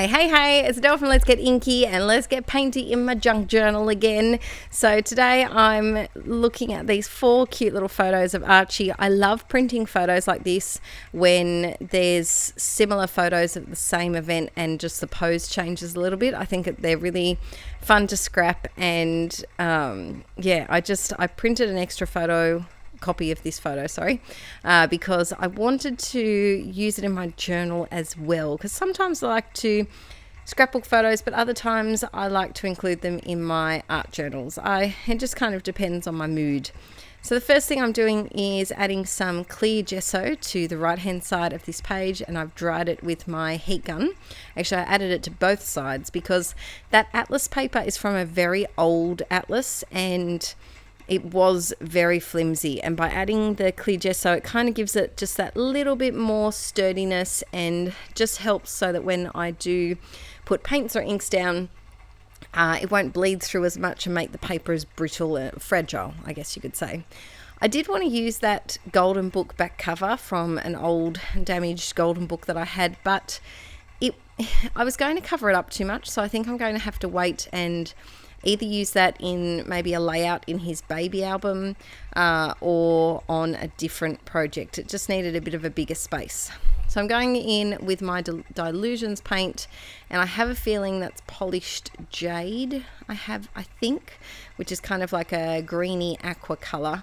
Hey, it's Adele from Let's Get Inkie and let's get painty in my junk journal again. So today I'm looking at these 4 cute little photos of Archie. I love printing photos like this when there's similar photos of the same event and just the pose changes a little bit. I think they're really fun to scrap, and I printed an extra copy of this photo, because I wanted to use it in my journal as well, because sometimes I like to scrapbook photos, but other times I like to include them in my art journals. It just kind of depends on my mood. So the first thing I'm doing is adding some clear gesso to the right hand side of this page, and I've dried it with my heat gun. Actually, I added it to both sides because that atlas paper is from a very old atlas and it was very flimsy, and by adding the clear gesso it kind of gives it just that little bit more sturdiness and just helps so that when I do put paints or inks down, it won't bleed through as much and make the paper as brittle and fragile, I guess you could say. I did want to use that golden book back cover from an old damaged golden book that I had, but I was going to cover it up too much, so I think I'm going to have to wait and either use that in maybe a layout in his baby album or on a different project. It just needed a bit of a bigger space. So I'm going in with my Dilutions paint, and I have a feeling that's polished jade, I think, which is kind of like a greeny aqua colour.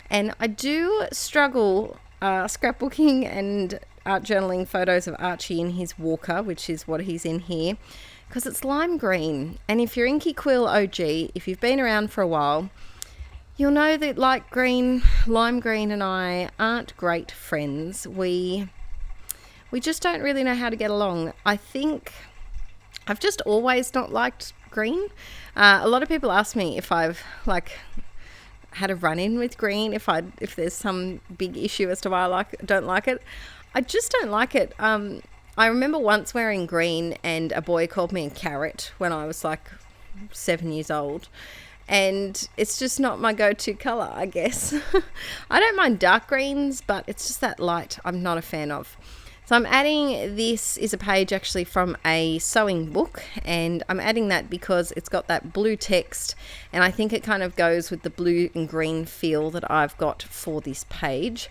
And I do struggle scrapbooking and art journaling photos of Archie in his walker, which is what he's in here, because it's lime green. And if you're Inkie QUILL OG, if you've been around for a while, you'll know that lime green and I aren't great friends. We just don't really know how to get along. I think I've just always not liked green. A lot of people ask me if I've had a run-in with green, if there's some big issue as to why I don't like it. I just don't like it. I remember once wearing green and a boy called me a carrot when I was 7 years old, and it's just not my go-to colour, I guess. I don't mind dark greens, but it's just that light I'm not a fan of. So I'm adding, this is a page actually from a sewing book, and I'm adding that because it's got that blue text, and I think it kind of goes with the blue and green feel that I've got for this page.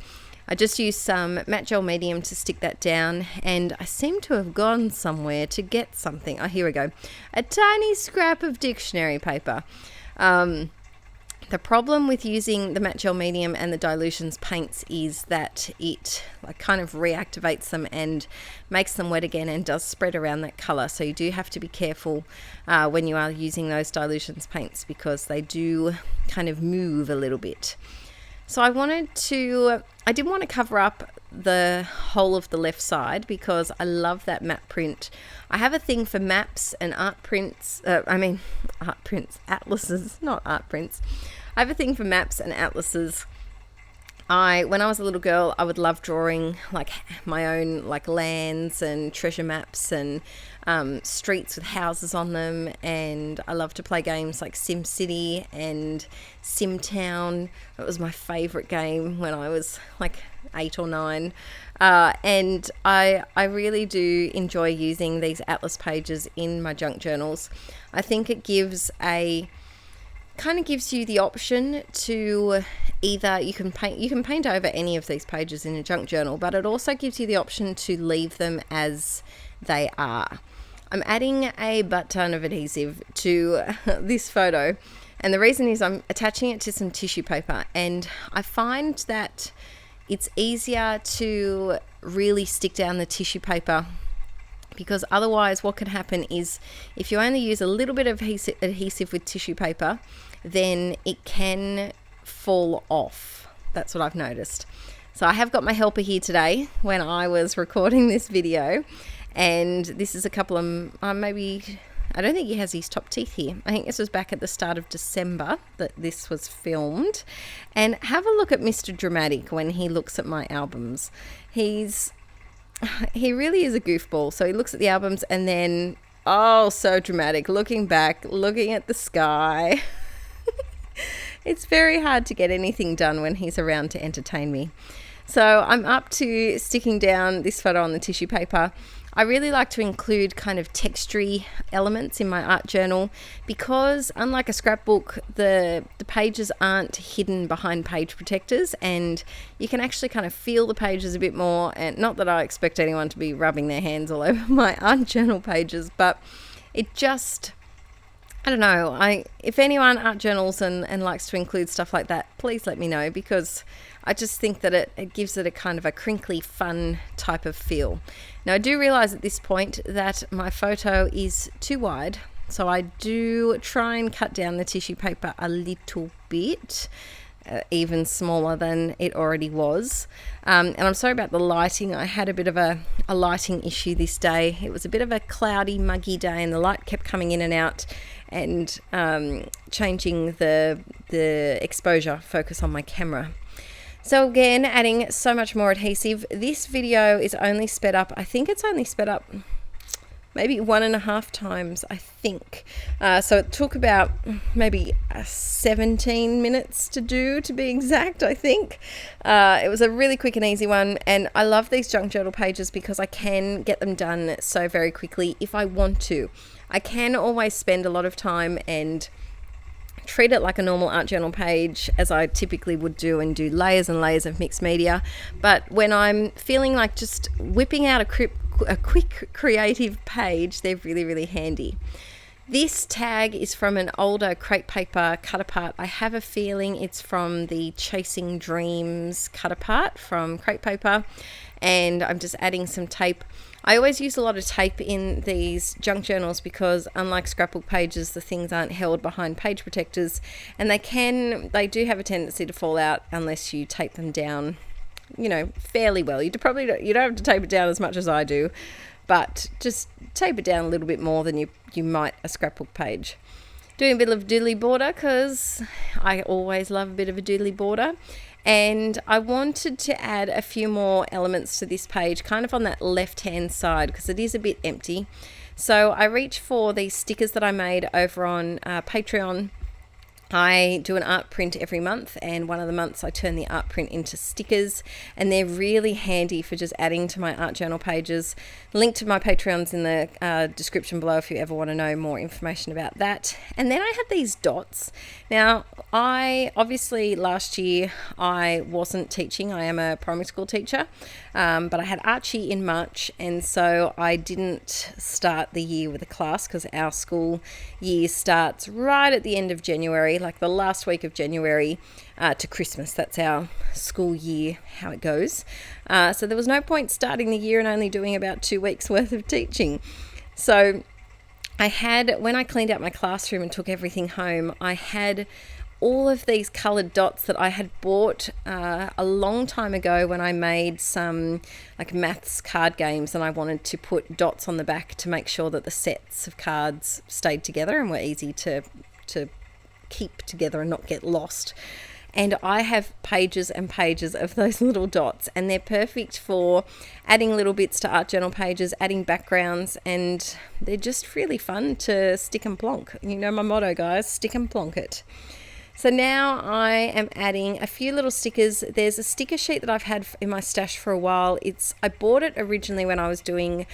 I just used some matte gel medium to stick that down, and I seem to have gone somewhere to get something. Oh, here we go. A tiny scrap of dictionary paper. The problem with using the matte gel medium and the Dilutions paints is that it kind of reactivates them and makes them wet again and does spread around that colour. So you do have to be careful when you are using those Dilutions paints, because they do kind of move a little bit. So I didn't want to cover up the whole of the left side because I love that matte print. I have a thing for maps and atlases, not art prints. I have a thing for maps and atlases. When I was a little girl, I would love drawing my own lands and treasure maps and streets with houses on them, and I love to play games like SimCity and SimTown. It was my favourite game when I was 8 or 9, and I really do enjoy using these atlas pages in my junk journals. I think it gives you the option to either you can paint over any of these pages in a junk journal, but it also gives you the option to leave them as they are. I'm adding a butt ton of adhesive to this photo, and the reason is I'm attaching it to some tissue paper, and I find that it's easier to really stick down the tissue paper, because otherwise what can happen is if you only use a little bit of adhesive with tissue paper, then it can fall off. That's what I've noticed. So I have got my helper here today when I was recording this video, and this is a couple of I don't think he has his top teeth here. I think this was back at the start of December that this was filmed. And have a look at Mr. Dramatic when he looks at my albums. He really is a goofball. So he looks at the albums and then, so dramatic, looking back, looking at the sky. It's very hard to get anything done when he's around to entertain me. So I'm up to sticking down this photo on the tissue paper. I really like to include kind of textury elements in my art journal because unlike a scrapbook, the pages aren't hidden behind page protectors, and you can actually kind of feel the pages a bit more. And not that I expect anyone to be rubbing their hands all over my art journal pages, but it just, I don't know, if anyone art journals and likes to include stuff like that, please let me know, because I just think that it gives it a kind of a crinkly, fun type of feel. Now, I do realise at this point that my photo is too wide, so I do try and cut down the tissue paper a little bit, even smaller than it already was. And I'm sorry about the lighting. I had a bit of a lighting issue this day. It was a bit of a cloudy, muggy day, and the light kept coming in and out and changing the exposure focus on my camera. So again, adding so much more adhesive. This video is only sped up, I think it's only sped up maybe 1.5 times, I think. So it took about maybe 17 minutes to do, to be exact, I think. It was a really quick and easy one, and I love these junk journal pages because I can get them done so very quickly if I want to. I can always spend a lot of time and treat it like a normal art journal page, as I typically would do, and do layers and layers of mixed media. But when I'm feeling like just whipping out a quick creative page, they're really, really handy. This tag is from an older crepe paper cut apart. I have a feeling it's from the Chasing Dreams cut apart from crepe paper, and I'm just adding some tape. I always use a lot of tape in these junk journals because unlike scrapbook pages, the things aren't held behind page protectors, and they do have a tendency to fall out unless you tape them down, fairly well. You don't have to tape it down as much as I do, but just tape it down a little bit more than you might a scrapbook page. Doing a bit of doodly border because I always love a bit of a doodly border. And I wanted to add a few more elements to this page, kind of on that left-hand side, because it is a bit empty. So I reached for these stickers that I made over on Patreon. I do an art print every month, and one of the months I turn the art print into stickers, and they're really handy for just adding to my art journal pages. Link to my Patreon's in the description below if you ever want to know more information about that. And then I had these dots. Now, obviously last year I wasn't teaching. I am a primary school teacher, but I had Archie in March, and so I didn't start the year with a class because our school year starts right at the end of January, like the last week of January to Christmas. That's our school year, how it goes. So there was no point starting the year and only doing about 2 weeks worth of teaching. So when I cleaned out my classroom and took everything home, I had all of these coloured dots that I had bought a long time ago when I made some like maths card games, and I wanted to put dots on the back to make sure that the sets of cards stayed together and were easy to keep together and not get lost. And I have pages and pages of those little dots, and they're perfect for adding little bits to art journal pages, adding backgrounds, and they're just really fun to stick and plonk. You know my motto, guys, stick and plonk it. So now I am adding a few little stickers. There's a sticker sheet that I've had in my stash for a while. I bought it originally when I was doing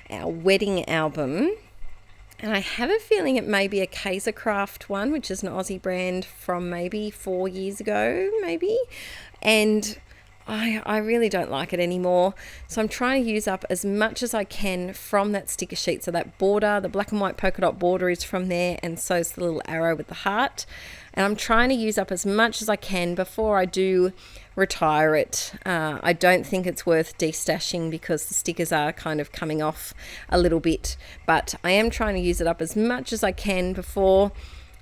our wedding album, and I have a feeling it may be a Kaisercraft one, which is an Aussie brand from maybe 4 years ago, maybe. And I really don't like it anymore. So I'm trying to use up as much as I can from that sticker sheet. So that border, the black and white polka dot border is from there, and so is the little arrow with the heart. And I'm trying to use up as much as I can before I do retire it. I don't think it's worth destashing because the stickers are kind of coming off a little bit, but I am trying to use it up as much as I can before,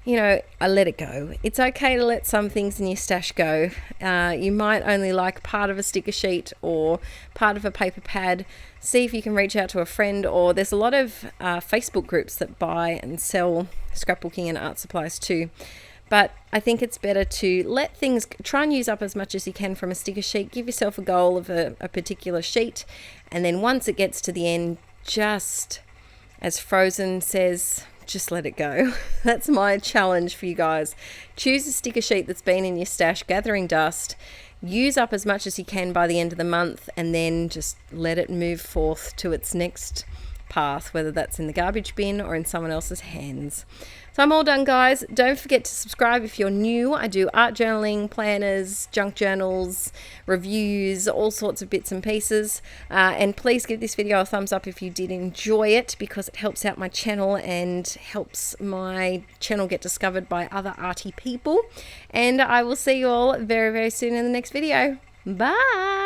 I let it go. It's okay to let some things in your stash go. You might only like part of a sticker sheet or part of a paper pad. See if you can reach out to a friend, or there's a lot of Facebook groups that buy and sell scrapbooking and art supplies too. But I think it's better to let things, try and use up as much as you can from a sticker sheet. Give yourself a goal of a particular sheet. And then once it gets to the end, just, as Frozen says, just let it go. That's my challenge for you guys. Choose a sticker sheet that's been in your stash gathering dust. Use up as much as you can by the end of the month, and then just let it move forth to its next path, whether that's in the garbage bin or in someone else's hands. So I'm all done, guys. Don't forget to subscribe if you're new. I do art journaling, planners, junk journals, reviews, all sorts of bits and pieces. And please give this video a thumbs up if you did enjoy it, because it helps out my channel and helps my channel get discovered by other arty people. And I will see you all very, very soon in the next video. Bye!